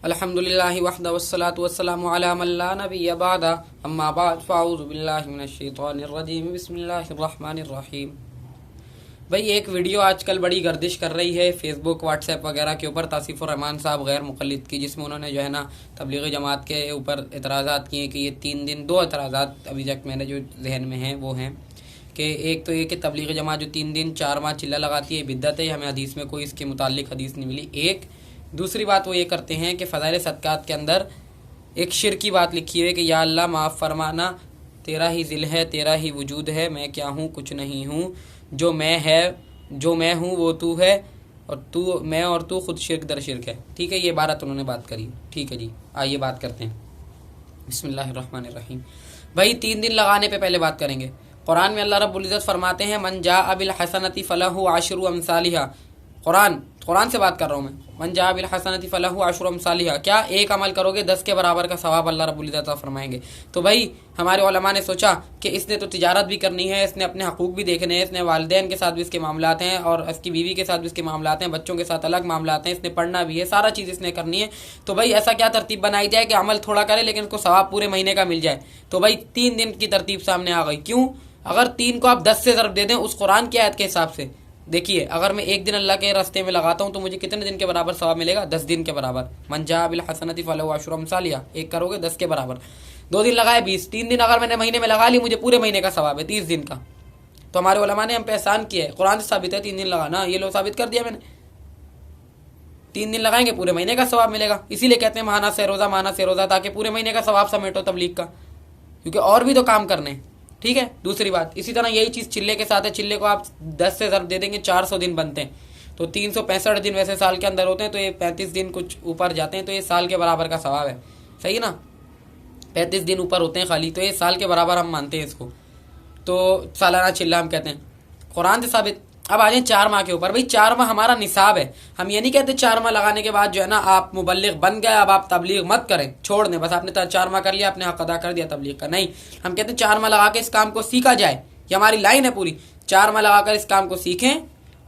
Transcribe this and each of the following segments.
अल्हम्दुलिल्लाहि वहदा वस्सलातु वस्सलामु अला मन ला नबिय्य बअदा अम्मा बाद फ़अऊज़ु बिल्लाहि मिनश शैतानिर रजीम बिस्मिल्लाहिर रहमानिर रहीम। भाई एक वीडियो आजकल बड़ी गर्दिश कर रही है फेसबुक व्हाट्सएप वगैरह के ऊपर तासिफुर रहमान साहब गैर मुक़ल्लिद की, जिसमें उन्होंने जो है ना तबलीगी जमात के ऊपर एतराज़ात किए कि ये 3 दिन, 2 एतराज़ात अभी तक मेरे जो जहन में हैं वो हैं कि एक तो ये कि तबलीगी जमात जो 3 दिन 4 माह चिल्ला लगाती है बिद्दत है, हमें हदीस में कोई इसके मुतालिक हदीस नहीं मिली। एक दूसरी बात वो ये करते हैं कि फ़ज़ाइल सदक़ात के अंदर एक शिर की बात लिखी हुई है कि या अल्लाह माफ़ फरमाना, तेरा ही ज़िल है, तेरा ही वजूद है, मैं क्या हूँ कुछ नहीं हूँ, जो मैं हूँ वो तू है, और तू मैं और तू खुद शिरक दर शिरक है। ठीक है, ये बात उन्होंने बात करी। ठीक है जी, आइए बात करते हैं। बिस्मिल्लाहिर्रहमानिर्रहीम। भाई 3 दिन लगाने पे पहले बात करेंगे। कुरान में अल्लाह रब्बुल इज़्ज़त फरमाते हैं मन जाअ बिल हसनति फलहु अशरु अमसालिहा। कुरान से बात कर रहा हूँ मैं। मन जाअ बिल हसनति फलहु अशरु अमसालिहा, क्या एक अमल करोगे 10 के बराबर का सवाब अल्लाह रब्बुल इज़्ज़त फरमाएंगे। तो भाई हमारे उलमा ने सोचा कि इसने तो तिजारत भी करनी है, इसने अपने हकूक़ भी देखने हैं, इसने वालिदैन के साथ भी इसके मामलात हैं और इसकी बीवी के साथ भी इसके मामलात हैं, बच्चों के साथ अलग मामलात हैं, इसने पढ़ना भी है, सारा चीज़ इसने करनी है। तो भाई ऐसा क्या तरतीब बनाई जाए कि अमल थोड़ा करे लेकिन उसको सवाब पूरे महीने का मिल जाए। तो भाई 3 दिन की तरतीब सामने आ गई। क्यों? अगर 3 को आप 10 से ज़रब दे दें उस कुरान की आयत के हिसाब से, देखिए अगर मैं एक दिन अल्लाह के रास्ते में लगाता हूँ तो मुझे कितने दिन के बराबर सवाब मिलेगा? 10 दिन के बराबर। मन जाअ बिल हसनति फलहु अशरु अमसालिहा, एक करोगे 10 के बराबर। 2 दिन लगाए 20, 3 दिन अगर मैंने महीने में लगा ली मुझे पूरे महीने का सवाब है 30 दिन का। तो हमारे उलमा ने हम पे एहसान किया है, कुरान से साबित है 3 दिन लगाना, ये लो साबित कर दिया मैंने। 3 दिन लगाएंगे पूरे महीने का सवाब मिलेगा। इसीलिए कहते हैं माना से रोज़ा, ताकि पूरे महीने का सवाब समेटो तबलीग का, क्योंकि और भी तो काम करने हैं। ठीक है, दूसरी बात इसी तरह यही चीज़ चिल्ले के साथ है। चिल्ले को आप 10 से ज़रब दे देंगे 400 दिन बनते हैं, तो 365 दिन वैसे साल के अंदर होते हैं, तो ये 35 दिन कुछ ऊपर जाते हैं, तो ये साल के बराबर का सवाब है। सही है ना, 35 दिन ऊपर होते हैं खाली, तो ये साल के बराबर हम मानते हैं इसको, तो सालाना चिल्ला हम कहते हैं, कुरान से साबित। अब आ जाए 4 माह के ऊपर। भाई 4 माह हमारा निसाब है। हम ये नहीं कहते 4 माह लगाने के बाद जो है ना आप मुबल्लिग बन गए, अब आप तबलीग मत करें, छोड़ दें, बस आपने 4 माह कर लिया, आपने हक अदा कर दिया तबलीग का। नहीं, हम कहते हैं 4 माह लगा के इस काम को सीखा जाए। ये हमारी लाइन है पूरी। 4 माह लगाकर इस काम को सीखें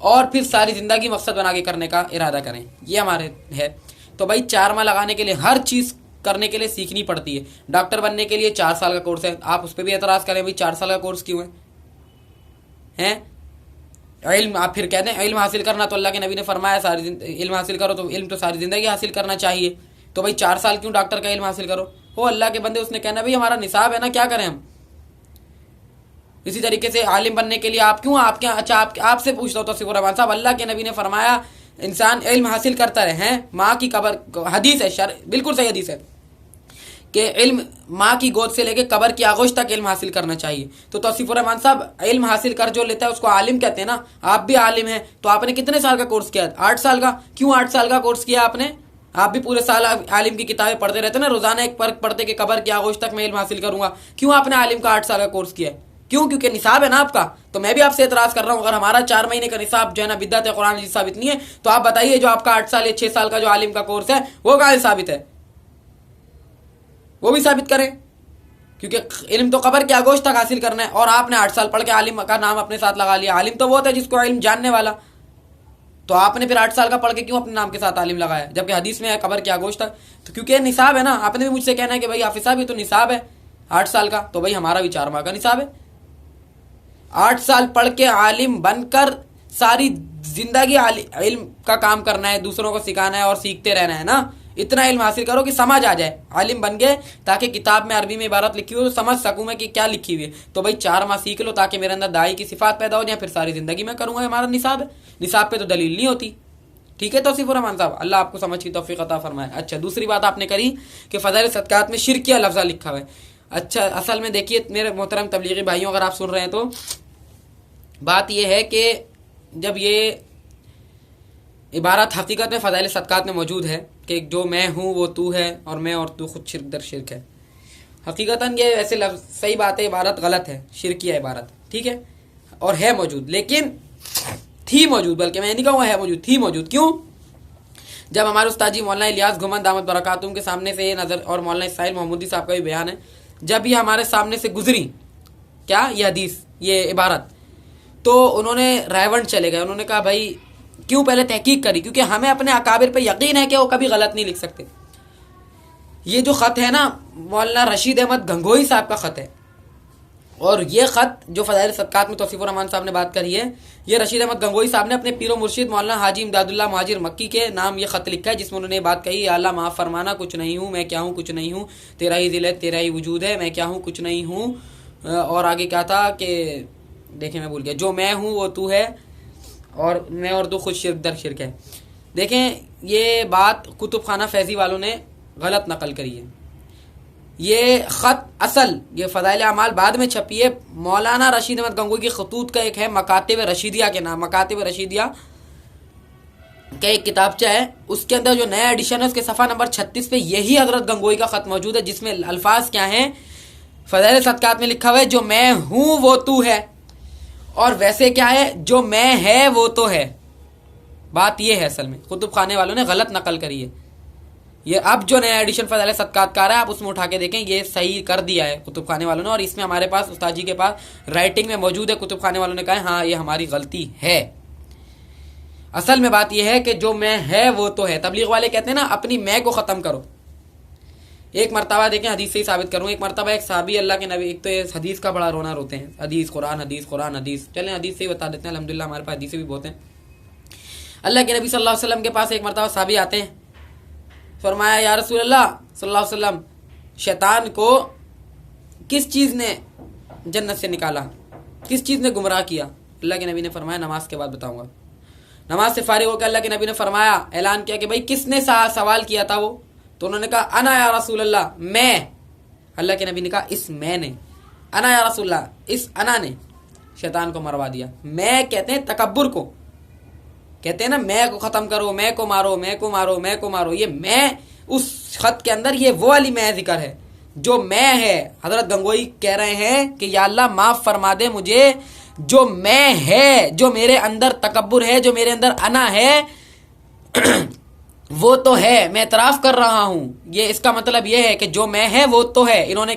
और फिर सारी ज़िंदगी मकसद बना के करने का इरादा करें, ये हमारे है। तो भाई 4 माह लगाने के लिए हर चीज़ करने के लिए सीखनी पड़ती है। डॉक्टर बनने के लिए 4 साल का कोर्स है, आप उस पर भी एतराज़ करें भाई 4 साल का कोर्स क्यों है? इल्म, आप फिर कहते हैं इल्म हासिल करना तो अल्लाह के नबी ने फरमाया सारी इल्म हासिल करो, तो इल्म तो सारी ज़िंदगी हासिल करना चाहिए। तो भाई 4 साल क्यों डॉक्टर का इल्म हासिल करो? हो अल्लाह के बंदे, उसने कहना भाई हमारा निसाब है ना, क्या करें हम। इसी तरीके से आलिम बनने के लिए आप क्यों आपसे पूछता हूँ तौसीफ रहमान साहब, अल्लाह के नबी ने फरमाया इंसान इल्म हासिल करता रहे हैं, माँ की कबर, हदीस है, बिल्कुल सही हदीस है कि इल्म माँ की गोद से लेके कबर की आगोश तक इल्म हासिल करना चाहिए। तो तौसीफ रहमान साहब इल्म हासिल कर जो लेता है उसको आलिम कहते हैं ना। आप भी आलिम हैं, तो आपने कितने साल का कोर्स किया? 8 साल का। क्यों 8 साल का कोर्स किया आपने? आप भी पूरे साल आलिम की किताबें पढ़ते रहते ना, रोजाना एक पर्क पढ़ते कि कबर की आगोश तक मैं इल्म हासिल करूंगा। क्यों आपने आलिम का 8 साल का कोर्स किया है? क्यों? क्योंकि निसाब है ना आपका। तो मैं भी आपसे एतराज कर रहा हूँ, अगर हमारा 4 महीने का निसाब जो है ना बिद्दत है, कुरान जी साबित नहीं है, तो आप बताइए जो आपका 8 साल या 6 साल का जो आलिम का कोर्स है वो कहाँ साबित है? वो भी साबित करें, क्योंकि इल्म तो कबर के आगोश तक हासिल करना है। और आपने 8 साल पढ़ के आलिम का नाम अपने साथ लगा लिया। आलिम तो वो होता है जिसको इल्म जानने वाला। तो आपने फिर 8 साल का पढ़ के क्यों अपने नाम के साथ आलिम लगाया, जबकि हदीस में है कबर के आगोश तक? तो क्योंकि निसाब है ना। आपने भी मुझसे कहना है कि भाई हाफिज साहब ये तो निसाब है 8 साल का, तो भाई हमारा भी 4 माह का निसाब है। 8 साल पढ़ के आलिम बनकर सारी जिंदगी इल्म का काम करना है, दूसरों को सिखाना है और सीखते रहना है ना। इतना इल्म हासिल करो कि समझ आ जाए, आलिम बन गए, ताकि किताब में अरबी में इबारत लिखी हो तो समझ सकूं मैं कि क्या लिखी हुई है। तो भाई 4 माह सीख लो ताकि मेरे अंदर दाई की सिफात पैदा हो जाए, फिर सारी जिंदगी में करूंगा। हमारा निसाब है, निसाब पे तो दलील नहीं होती। ठीक है तौसीफ रहमान साहब, अल्लाह आपको समझ की तौफीक अता फरमाए। अच्छा, दूसरी बात आपने करी कि फ़ज़ाइल सदक़ात में शिरकिया लफ्ज़ा लिखा हुआ है। अच्छा, असल में देखिए मेरे मोहतरम तबलीगी भाइयों, अगर आप सुन रहे हैं तो बात यह है कि जब ये इबारत हकीकत में फ़ज़ाइल सदक़ात में मौजूद है कि जो मैं हूँ वो तू है और मैं और तू खुद शिरक दर शिरक है, हकीकतन ये ऐसे लफ्ज़, सही बात है, इबारत गलत है, शिरकिया इबारत, ठीक है, और है मौजूद, लेकिन थी मौजूद, बल्कि मैं नहीं कहूँगा है मौजूद, थी मौजूद। क्यों? जब हमारे उस्ताद जी मौलाना इलियास घुमन दामत बरकातुहू के सामने से ये नज़र, और मौलाना इस्माइल महमूदी साहब का भी बयान है, जब ये हमारे सामने से गुजरी क्या ये हदीस, ये इबारत, तो उन्होंने रायवंड चले गए। उन्होंने कहा भाई क्यों? पहले तहकीक करी, क्योंकि हमें अपने अकाबिर पे यकीन है कि वो कभी गलत नहीं लिख सकते। ये जो ख़त है ना मौलाना रशीद अहमद गंगोही साहब का ख़त है, और ये ख़त जो फ़ज़ाइल सदक़ात में तौसीफ़ुर रहमान साहब ने बात करी है, ये रशीद अहमद गंगोही साहब ने अपने पीरो मुर्शिद मौलाना हाजी इमदादुल्लाह मुहाजिर मक्की के नाम ये ख़त लिखा है, जिसमें उन्होंने बात कही, या अल्लाह माफ़ फरमाना, कुछ नहीं हूँ, मैं क्या हूँ, कुछ नहीं हूँ, तेरा ही दिल है, तेरा ही वजूद है, मैं क्या हूँ, कुछ नहीं हूँ। और आगे क्या था कि देखें मैं भूल गया, जो मैं हूँ वो तू है, और मैं और तू खुद शिरक दर शिरक है। देखें ये बात कुतुब खाना फैज़ी वालों ने गलत नकल करी है। ये ख़त असल ये फ़ज़ाइल अमाल बाद में छपी है। मौलाना रशीद अहमद गंगोही की खतूत का एक है मकातिब रशीदिया के नाम, मकातिब रशीदिया का एक किताबचा है, उसके अंदर जो नया एडिशन है उसके सफ़ा नंबर 36 पे यही हज़रत गंगोही का ख़त मौजूद है, जिसमें अल्फाज क्या हैं, फ़ज़ाइल सदक़ात में लिखा हुआ है जो मैं हूँ वो तू है, और वैसे क्या है, जो मैं है वो तो है। बात ये है, असल में कुतुब खाने वालों ने गलत नकल करी है। ये अब जो नया एडिशन फ़ज़ाइल सदक़ात का है, आप उसमें उठा के देखें, ये सही कर दिया है कुतुब खाने वालों ने, और इसमें हमारे पास उस्ताद जी के पास राइटिंग में मौजूद है, कुतुब खाने वालों ने कहा हाँ ये हमारी गलती है। असल में बात यह है कि जो मैं है वो तो है। तबलीग वाले कहते हैं ना अपनी मैं को ख़त्म करो। एक मरतबा देखें, हदीस से ही साबित करूँ, एक मरतबा एक साहबी अल्लाह के नबी, एक तो हदीस का बड़ा रोना रोते हैं, हदीस कुरान हदीस कुरान हदीस, चलें हदीस से ही बता देते हैं, अल्हम्दुलिल्लाह हमारे पास हदीसें भी बहुत हैं। अल्लाह के नबी सल्लल्लाहु अलैहि वसल्लम के पास एक मरतबा साहबी आते हैं, फरमाया या रसूल अल्लाह सल्लल्लाहु अलैहि वसल्लम, शैतान को किस चीज़ ने जन्नत से निकाला, किस चीज़ ने गुमराह किया? अल्लाह के नबी ने फरमाया नमाज के बाद बताऊंगा। नमाज से फारिग होकर अल्लाह के नबी ने फरमाया, ऐलान किया कि भाई किसने सवाल किया था वो? तो उन्होंने कहा अना या रसूल अल्लाह, मैं। अल्लाह के नबी ने कहा इस मैं ने, अना या रसूल अल्लाह, इस अना ने शैतान को मरवा दिया। मैं कहते हैं तकब्बुर को, कहते हैं ना मैं को ख़त्म करो, मैं को मारो, मैं को मारो, मैं को मारो। ये मैं उस ख़त के अंदर ये वो वाली मैं जिक्र है जो मैं है। हज़रत गंगोही कह रहे हैं कि या अल्लाह माफ़ फरमा दे मुझे, जो मैं है, जो मेरे अंदर तकब्बुर है, जो मेरे अंदर अना है वो तो है, मैं इतराफ़ कर रहा हूँ। ये इसका मतलब ये है कि जो मैं है वो तो है। इन्होंने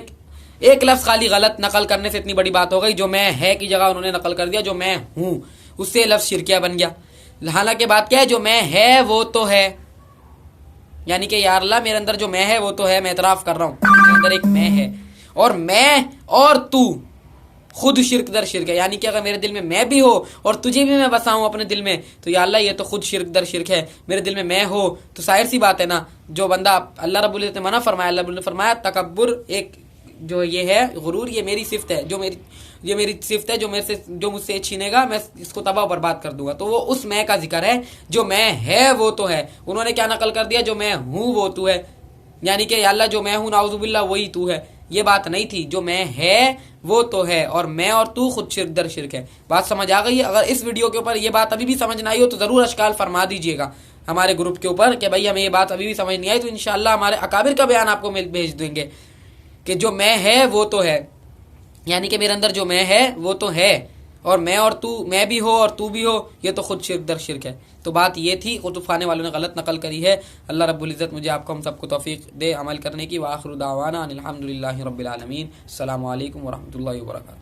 एक लफ्ज़ खाली गलत नकल करने से इतनी बड़ी बात हो गई, जो मैं है की जगह उन्होंने नकल कर दिया जो मैं हूँ, उससे लफ्ज़ शिरकिया बन गया। हालांकि बात क्या है, जो मैं है वो तो है, यानी कि या अल्लाह मेरे अंदर जो मैं है वो तो है, मैं इतराफ़ कर रहा हूँ मेरे अंदर एक मैं है, और मैं और तू खुद शिरक दर शिरक है। यानी कि अगर मेरे दिल में मैं भी हो और तुझे भी मैं बसा हूँ अपने दिल में, तो या अल्लाह ये तो खुद शिरक दर शिरक है। मेरे दिल में मैं हो तो जाहिर सी बात है ना, जो बंदा अल्लाह रब्बुल इज़्ज़त ने मना फरमाया, अल्लाह रब्बुल ने फरमाया तकब्बुर एक जो ये है गुरूर, ये मेरी सिफ्त है, ये मेरी सिफ्त है, जो मुझसे छीनेगा मैं इसको तबाह बर्बाद कर दूंगा। तो वो उस मैं का जिक्र है, जो मैं है वो तो है। उन्होंने क्या नकल कर दिया, जो मैं हूँ वो तू है, यानी कि अल्लाह जो मैं हूँ नाउज़ुबिल्लाह वही तू है। ये बात नहीं थी, जो मैं है वो तो है, और मैं और तू खुद शिरक दर शिरक है। बात समझ आ गई है? अगर इस वीडियो के ऊपर ये बात अभी भी समझ ना आई हो तो ज़रूर अश्काल फरमा दीजिएगा हमारे ग्रुप के ऊपर कि भाई हमें ये बात अभी भी समझ नहीं आई, तो इंशाअल्लाह हमारे अकाबिर का बयान आपको भेज देंगे कि जो मैं है वो तो है, यानी कि मेरे अंदर जो मैं है वो तो है, और मैं और तू, मैं भी हो और तू भी हो, ये तो खुद शिरक दर शिरक है। तो बात ये थी, कुतुब खाने वालों ने गलत नकल करी है। अल्लाह रब्बुल इज़्ज़त मुझे आपको हम सबको तौफीक दे अमल करने की। व आखिरु दावाना अनिल हम्दुलिल्लाहि रब्बिल आलमीन। अस्सलामु अलैकुम व रहमतुल्लाहि व बरकातुहू।